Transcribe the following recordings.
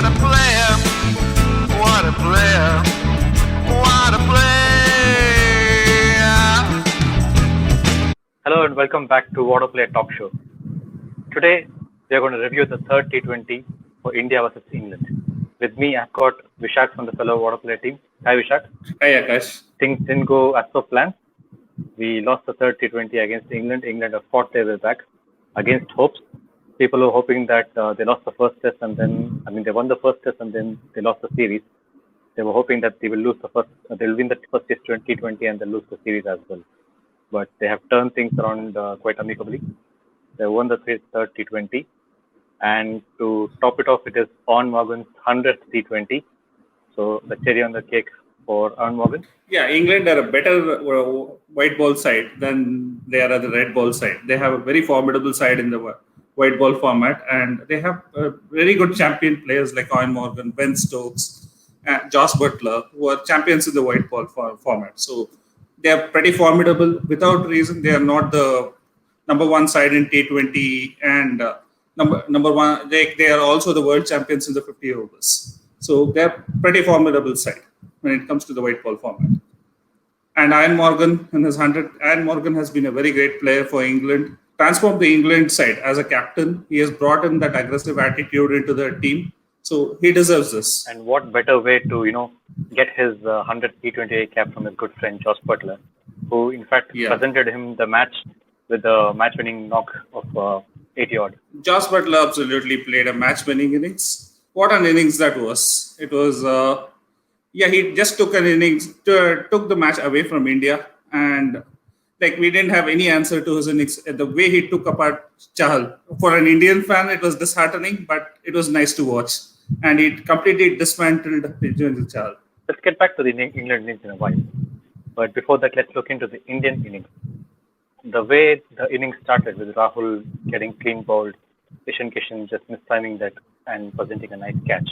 What a player, what a player, what a player. Hello and welcome back to Waadaplaya talk show. Today we are going to review the third T20 for India versus England. With me, I've got Vishak from the fellow Waadaplaya team. Hi Vishak. Hi Akash. Things didn't go as per plan. We lost the third T20 against England. England have fought their way back against hopes. People were hoping that they lost the first test and then, they won the first test and then they lost the series. They were hoping that they will lose they'll win the first test T20 and they'll lose the series as well. But they have turned things around quite amicably. They won the third T20. And to top it off, it is Eoin Morgan's 100th T20. So the cherry on the cake for Eoin Morgan. Yeah, England are a better white ball side than they are the red ball side. They have a very formidable side in the white ball format, and they have very good champion players like Eoin Morgan, Ben Stokes, Jos Buttler, who are champions in the white ball format. So they are pretty formidable. Without reason, they are not the number one side in T20, and number one, they are also the world champions in the 50 overs. So they are pretty formidable side when it comes to the white ball format. And Eoin Morgan in his 100, Eoin Morgan has been a very great player for England. Transformed the England side as a captain. He has brought in that aggressive attitude into the team. So he deserves this. And what better way to, get his 100th T20I cap from his good friend Jos Buttler, who in fact presented him the match with the match-winning knock of 80 odd. Jos Buttler absolutely played a match-winning innings. What an innings that was! It was, he just took an innings, took the match away from India, and we didn't have any answer to his innings. The way he took apart Chahal. For an Indian fan, it was disheartening, but it was nice to watch. And he completely dismantled Chahal. Let's get back to the England innings in a while. But before that, let's look into the Indian innings. The way the innings started with Rahul getting clean bowled, Ishan Kishan just mistiming that and presenting a nice catch.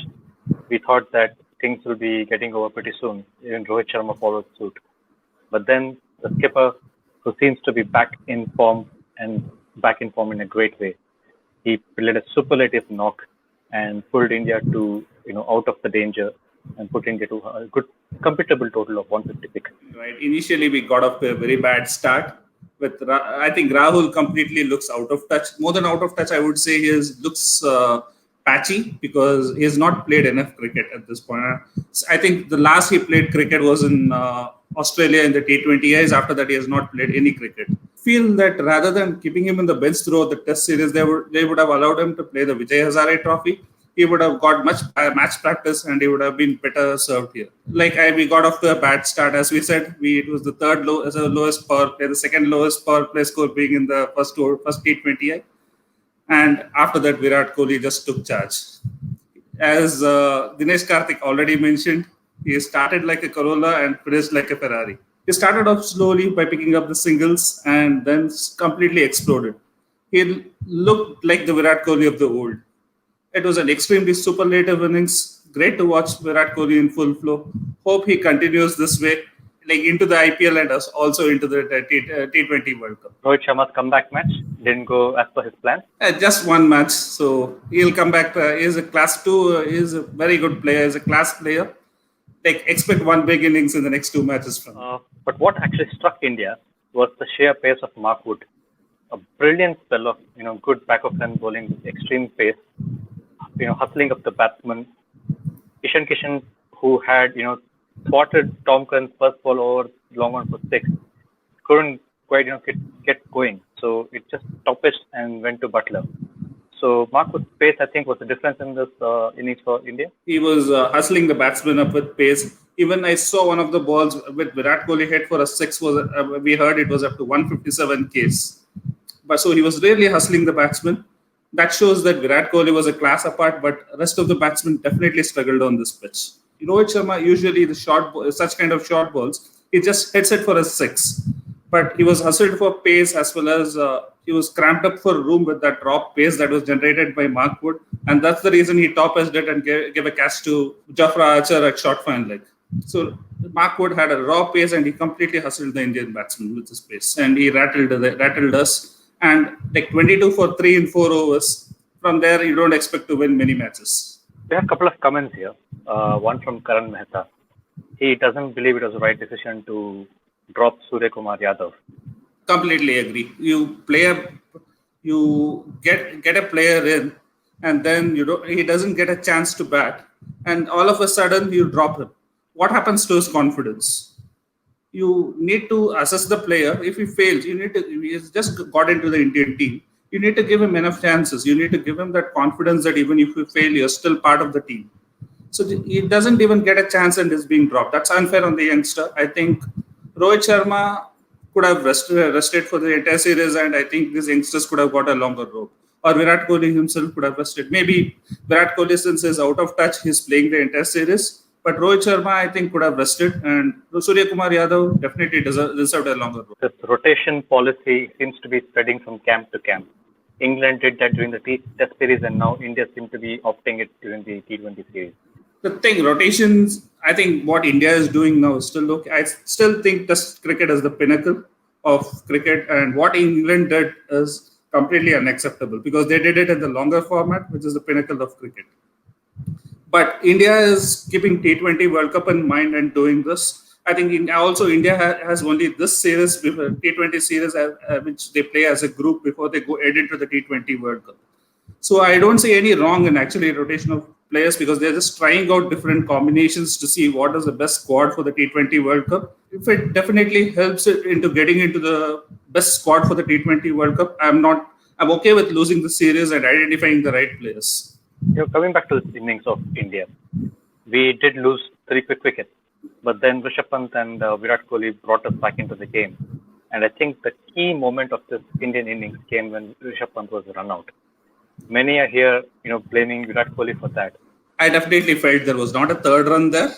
We thought that things will be getting over pretty soon. Even Rohit Sharma followed suit. But then the skipper, who seems to be back in form in a great way, he played a superlative knock and pulled India to, out of the danger and put India to a good, comfortable total of 156. Right. Initially, we got off to a very bad start. I think Rahul completely looks out of touch. More than out of touch, I would say he looks patchy because he has not played enough cricket at this point. I think the last he played cricket was in Australia in the T20 Is. After that, he has not played any cricket. Feel that rather than keeping him in the bench throughout the Test series, they would have allowed him to play the Vijay Hazare Trophy. He would have got much match practice and he would have been better served here. We got off to a bad start. As we said, it was the lowest power play, the second lowest power play score being in the first T20I. And after that, Virat Kohli just took charge. As Dinesh Karthik already mentioned, he started like a Corolla and finished like a Ferrari. He started off slowly by picking up the singles and then completely exploded. He looked like the Virat Kohli of the old. It was an extremely superlative innings. Great to watch Virat Kohli in full flow. Hope he continues this way, into the IPL and also into the T20 World Cup. Rohit Sharma's comeback match didn't go as per his plan. Just one match, so he'll come back. He's a class 2. He's a very good player. He's a class player. Expect one big innings in the next 2 matches from him. But what actually struck India was the sheer pace of Mark Wood. A brilliant spell of good back of hand bowling with extreme pace. Hustling up the batsman. Ishan Kishan, who had thwarted Tom Curran's first ball over long on for 6, couldn't quite get going. So it just stopped and went to Buttler. So Mark Wood's pace, I think, was the difference in this innings for India. He was hustling the batsman up with pace. Even I saw one of the balls with Virat Kohli hit for a 6. We heard it was up to 157 Ks. But so he was really hustling the batsman. That shows that Virat Kohli was a class apart, but rest of the batsmen definitely struggled on this pitch. Rohit Sharma, usually such kind of short balls, he just hits it for a 6. But he was hustled for pace as well as he was cramped up for room with that raw pace that was generated by Mark Wood. And that's the reason he top-edged it and gave a catch to Jafra Archer at short fine leg. So Mark Wood had a raw pace and he completely hustled the Indian batsman with his pace. And he rattled us. And 22 for 3 in 4 overs. From there, you don't expect to win many matches. We have a couple of comments here. One from Karan Mehta. He doesn't believe it was the right decision to drop Surya Kumar Yadav. Completely agree. You get a player in, and then he doesn't get a chance to bat, and all of a sudden you drop him. What happens to his confidence? You need to assess the player. If he fails, he's just got into the Indian team. You need to give him enough chances. You need to give him that confidence that even if you fail, you're still part of the team. So he doesn't even get a chance and is being dropped. That's unfair on the youngster. I think Rohit Sharma could have rested for the entire series, and I think these youngsters could have got a longer rope. Or Virat Kohli himself could have rested. Maybe Virat Kohli, since he's out of touch, he's playing the entire series. But Rohit Sharma, I think, could have rested, and Surya Kumar Yadav definitely deserved a longer rope. This rotation policy seems to be spreading from camp to camp. England did that during the Test series, and now India seems to be opting it during the T20 series. The thing, rotations, I think what India is doing now is still okay. I still think Test cricket is the pinnacle of cricket, and what England did is completely unacceptable because they did it in the longer format, which is the pinnacle of cricket. But India is keeping T20 World Cup in mind and doing this. I think India has only this series, T20 series, which they play as a group before they go head into the T20 World Cup. So I don't see any wrong in actually rotation of players because they're just trying out different combinations to see what is the best squad for the T20 World Cup. If it definitely helps it into getting into the best squad for the T20 World Cup, I'm okay with losing the series and identifying the right players. Coming back to the innings of India, we did lose 3 quick wickets, but then Rishabh Pant and Virat Kohli brought us back into the game. And I think the key moment of this Indian innings came when Rishabh Pant was run out. Many are here, blaming Virat Kohli for that. I definitely felt there was not a third run there.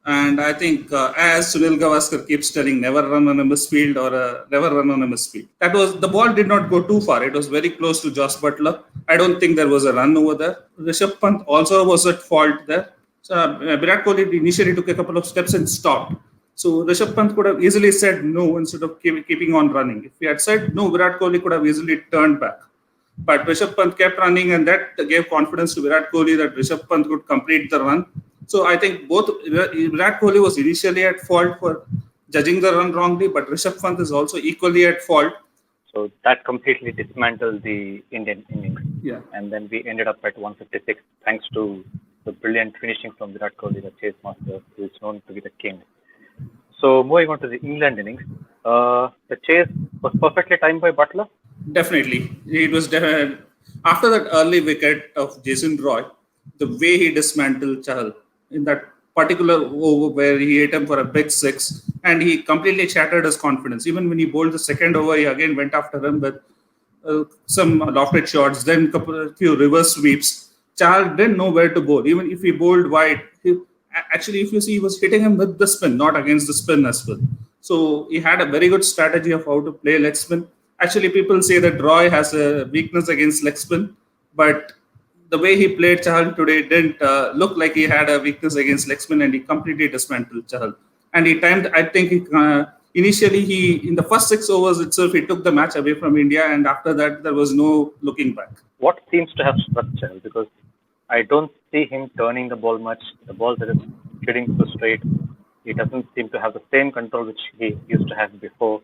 And I think, as Sunil Gavaskar keeps telling, never run on a misfield or never run on a misfield. The ball did not go too far. It was very close to Jos Buttler. I don't think there was a run over there. Rishabh Pant also was at fault there. So Virat Kohli initially took a couple of steps and stopped. So Rishabh Pant could have easily said no instead of keeping on running. If he had said no, Virat Kohli could have easily turned back. But Rishabh Pant kept running, and that gave confidence to Virat Kohli that Rishabh Pant could complete the run. So I think both Virat Kohli was initially at fault for judging the run wrongly, but Rishabh Pant is also equally at fault. So that completely dismantled the Indian innings. Yeah. And then we ended up at 156 thanks to the brilliant finishing from Virat Kohli, the chase master, who is known to be the king. So moving on to the England innings, the chase was perfectly timed by Buttler. Definitely. It was after that early wicket of Jason Roy, the way he dismantled Chahal in that particular over where he hit him for a big 6 and he completely shattered his confidence. Even when he bowled the second over, he again went after him with some lofted shots, then a few reverse sweeps. Chahal didn't know where to bowl. Even if he bowled wide, actually, if you see, he was hitting him with the spin, not against the spin as well. So he had a very good strategy of how to play leg spin. Actually, people say that Roy has a weakness against leg spin, but the way he played Chahal today didn't look like he had a weakness against leg spin, and he completely dismantled Chahal. And he timed, I think, initially, in the first 6 overs itself, he took the match away from India, and after that, there was no looking back. What seems to have struck Chahal? Because I don't see him turning the ball much. The ball that is hitting so straight, he doesn't seem to have the same control which he used to have before.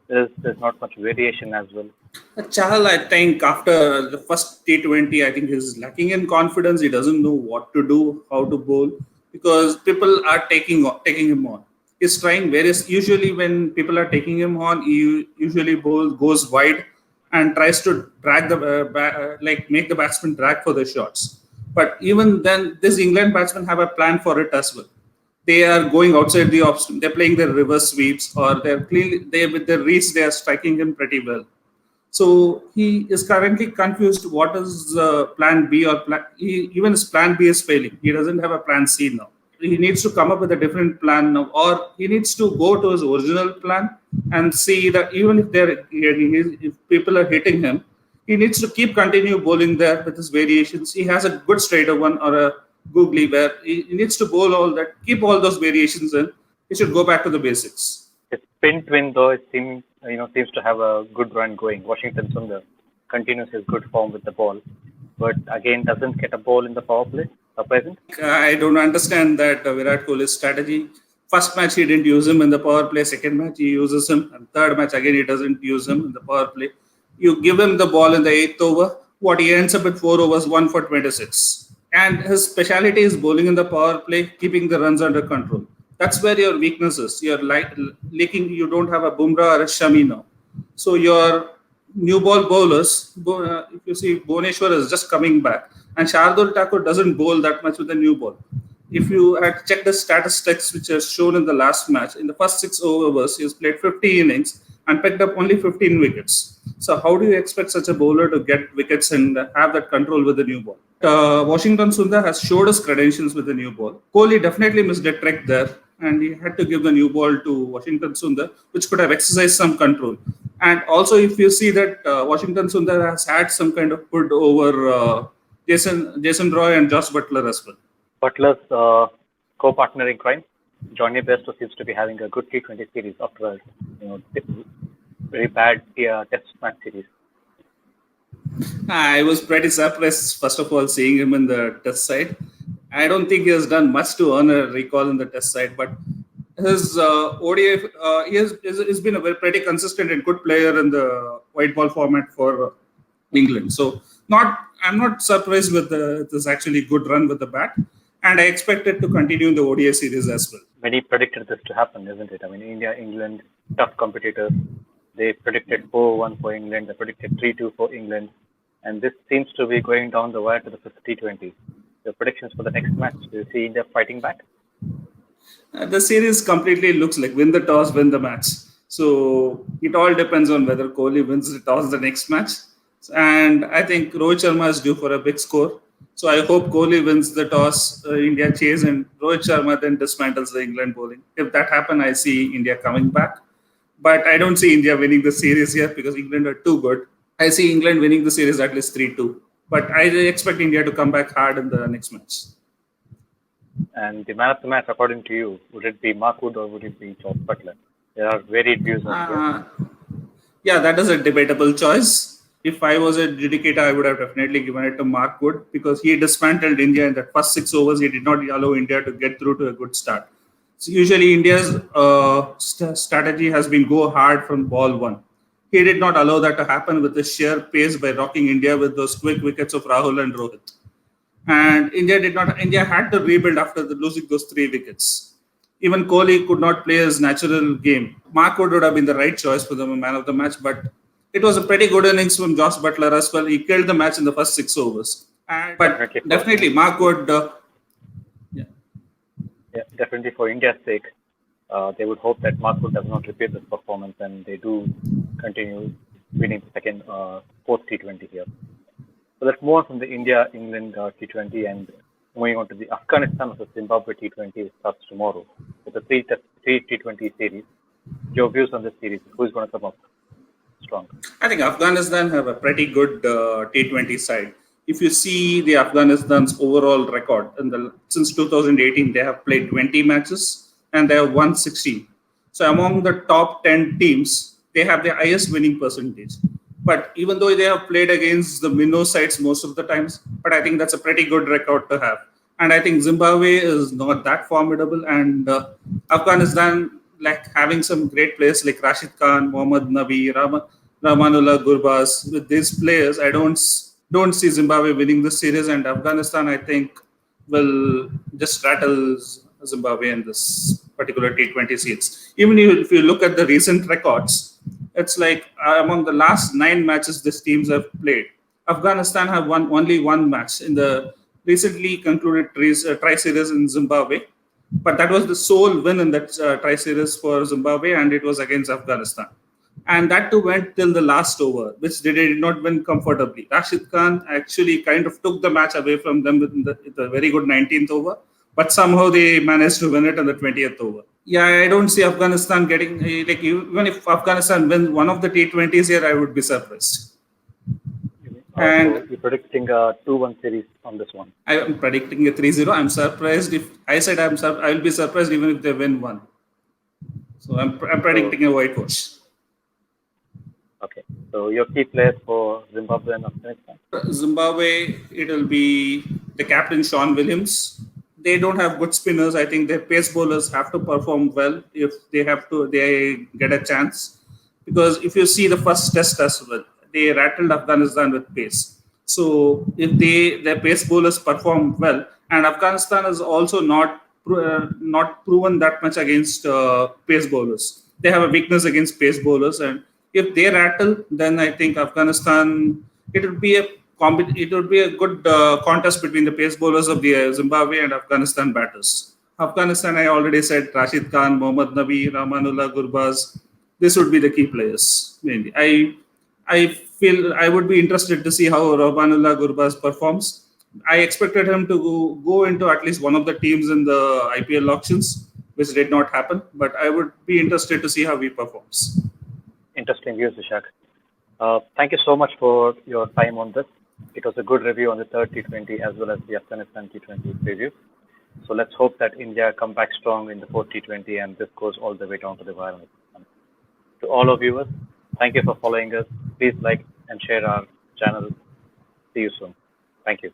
There's not much variation as well. Chahal, I think, after the first T20, I think he's lacking in confidence. He doesn't know what to do, how to bowl, because people are taking him on. He's trying various. Usually, when people are taking him on, he usually goes wide and tries to drag make the batsman drag for the shots. But even then, this England batsmen have a plan for it as well. They are going outside the off spin. They're playing their reverse sweeps, or with their reach, they are striking him pretty well. So he is currently confused. What is plan B or plan? Even his plan B is failing. He doesn't have a plan C now. He needs to come up with a different plan now, or he needs to go to his original plan and see that even if people are hitting him, he needs to continue bowling there with his variations. He has a good straighter one or a googly where he needs to bowl all that, keep all those variations in. He should go back to the basics. His spin twin, though, it seems to have a good run going. Washington Sundar continues his good form with the ball, but again doesn't get a ball in the power play. Surprising? I don't understand that Virat Kohli's strategy. First match he didn't use him in the power play. Second match he uses him, and third match again he doesn't use him in the power play. You give him the ball in the eighth over. What he ends up with 4 overs, 1 for 26. And his speciality is bowling in the power play, keeping the runs under control. That's where your weakness is. You're leaking. You don't have a Bumrah or a Shami now. So your new ball bowlers, if you see, Bhuvneshwar is just coming back, and Shardul Thakur doesn't bowl that much with the new ball. If you had checked the statistics which are shown in the last match, in the first 6 overs, he has played 50 innings and picked up only 15 wickets. So how do you expect such a bowler to get wickets and have that control with the new ball? Washington Sundar has showed his credentials with the new ball. Kohli definitely missed a trick there, and he had to give the new ball to Washington Sundar, which could have exercised some control. And also, if you see that Washington Sundar has had some kind of put over Jason Roy and Jos Buttler as well. Butler's co-partner in crime, Johnny Bairstow, seems to be having a good T20 series after a very bad Test match series. I was pretty surprised, first of all, seeing him in the Test side. I don't think he has done much to earn a recall in the Test side, but his ODI, he has been a pretty consistent and good player in the white ball format for England. So I'm not surprised with this actually good run with the bat, and I expect it to continue in the ODI series as well. Many predicted this to happen, isn't it? I mean, India, England, tough competitors. They predicted 4-1 for England. They predicted 3-2 for England. And this seems to be going down the wire to the fifth T20. The predictions for the next match, do you see India fighting back? The series completely looks like win the toss, win the match. So it all depends on whether Kohli wins the toss the next match. And I think Rohit Sharma is due for a big score. So I hope Kohli wins the toss, India chase, and Rohit Sharma then dismantles the England bowling. If that happens, I see India coming back. But I don't see India winning the series here because England are too good. I see England winning the series at least 3-2. But I expect India to come back hard in the next match. And the man of the match, according to you, would it be Mark Wood or would it be Jos Buttler? There are varied views on this. Yeah, that is a debatable choice. If I was a dedicator, I would have definitely given it to Mark Wood because he dismantled India in the first 6 overs. He did not allow India to get through to a good start. So usually India's strategy has been go hard from ball one. He did not allow that to happen with the sheer pace by rocking India with those quick wickets of Rahul and Rohit. And India had to rebuild after losing those 3 wickets. Even Kohli could not play his natural game. Mark Wood would have been the right choice for the man of the match, but it was a pretty good innings from Jos Buttler as well. He killed the match in the first 6 overs. But definitely Mark Wood... Yeah, definitely for India's sake, they would hope that Mark Wood does not repeat this performance and they do continue winning the fourth T20 here. So let's move on from the India-England T20 and moving on to the Afghanistan versus Zimbabwe T20, which starts tomorrow. With the three T20 series. Your views on this series? Who's going to come up strong? I think Afghanistan have a pretty good T20 side. If you see the Afghanistan's overall record, since 2018, they have played 20 matches and they have won 16. So among the top 10 teams, they have the highest winning percentage. But even though they have played against the minnow sides most of the times, but I think that's a pretty good record to have. And I think Zimbabwe is not that formidable. And Afghanistan, like having some great players like Rashid Khan, Mohammad Nabi, Ramanullah Gurbaz, with these players, I don't see Zimbabwe winning this series, and Afghanistan, I think, will just rattle Zimbabwe in this particular T20 series. Even if you look at the recent records, it's like among the last 9 matches these teams have played, Afghanistan have won only 1 match in the recently concluded tri-series in Zimbabwe. But that was the sole win in that tri-series for Zimbabwe, and it was against Afghanistan. And that too went till the last over, which they did not win comfortably. Rashid Khan actually kind of took the match away from them with the very good 19th over, but somehow they managed to win it in the 20th over. Yeah, I don't see Afghanistan getting, like, even if Afghanistan wins one of the T20s here, I would be surprised. And so you're predicting a 2-1 series on this one? I am predicting a 3-0. I'm surprised if I said I will be surprised even if they win 1. So I'm predicting a whitewash. Okay. So your key players for Zimbabwe and Afghanistan? Zimbabwe, it'll be the captain Sean Williams. They don't have good spinners. I think their pace bowlers have to perform well if they get a chance. Because if you see the first test as well, they rattled Afghanistan with pace. So if their pace bowlers perform well, and Afghanistan is also not proven that much against pace bowlers. They have a weakness against pace bowlers, and if they rattle, then I think Afghanistan, it would be a good contest between the pace bowlers of the Zimbabwe and Afghanistan batters. Afghanistan, I already said Rashid Khan, Mohammad Nabi, Rahmanullah Gurbaz. This would be the key players mainly. I feel I would be interested to see how Rahmanullah Gurbaz performs. I expected him to go into at least one of the teams in the IPL auctions, which did not happen. But I would be interested to see how he performs. Interesting views, Vishak. Thank you so much for your time on this. It was a good review on the third T20 as well as the Afghanistan T20 preview. So let's hope that India come back strong in the fourth T20 and this goes all the way down to the wire. To all our viewers, thank you for following us. Please like and share our channel. See you soon. Thank you.